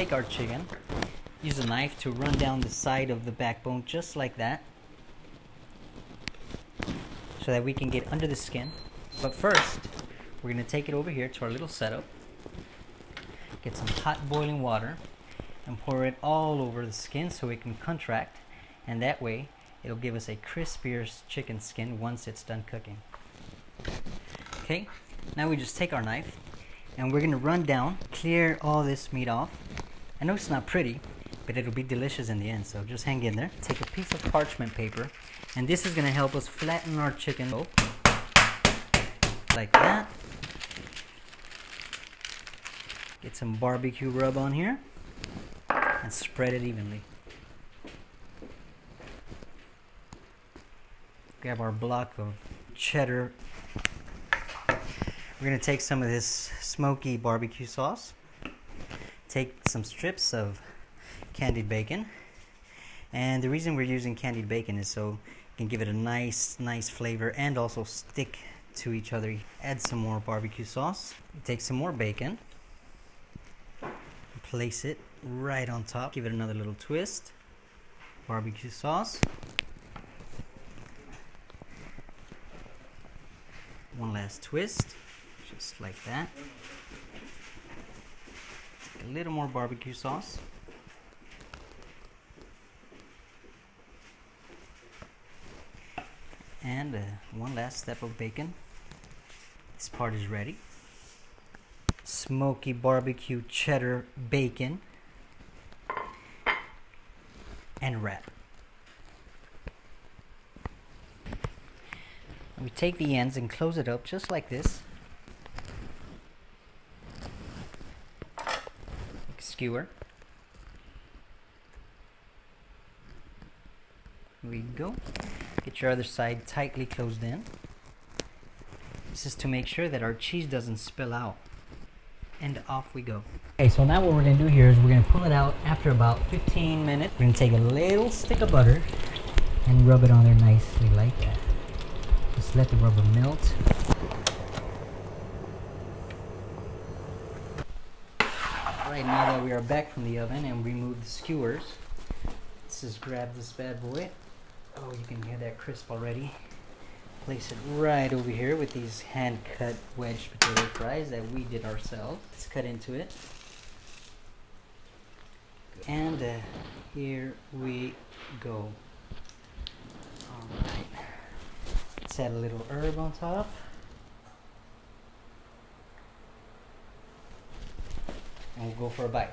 take our chicken, use a knife to run down the side of the backbone just like that, so that we can get under the skin. But first, we're going to take it over here to our little setup, get some hot boiling water, and pour it all over the skin so it can contract, and that way it'll give us a crispier chicken skin once it's done cooking. Okay, now we just take our knife and we're going to run down, clear all this meat off. I know it's not pretty, but it'll be delicious in the end, so just hang in there. Take a piece of parchment paper, and this is going to help us flatten our chicken like that. Get some barbecue rub on here and spread it evenly. Grab our block of cheddar. We're going to take some of this smoky barbecue sauce, take some strips of candied bacon, and the reason we're using candied bacon is so it can give it a nice flavor and also stick to each other. Add some more barbecue sauce. Take some more bacon, place it right on top, give it another little twist. Barbecue sauce, one last twist, just like that. A little more barbecue sauce, and one last step of bacon. This part is ready. Smoky barbecue cheddar bacon, and wrap. And we take the ends and close it up just like this. Skewer. Here we go. Get your other side tightly closed in. This is to make sure that our cheese doesn't spill out. And off we go. Okay, so now what we're going to do here is we're going to pull it out after about 15 minutes. We're going to take a little stick of butter and rub it on there nicely like that. Just let the rubber melt. Alright, now that we are back from the oven and remove the skewers, let's just grab this bad boy. Oh, you can hear that crisp already. Place it right over here with these hand-cut wedge potato fries that we did ourselves. Let's cut into it. And here we go. Alright. Let's add a little herb on top. And we'll go for a bite.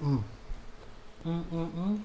Mm. Mm.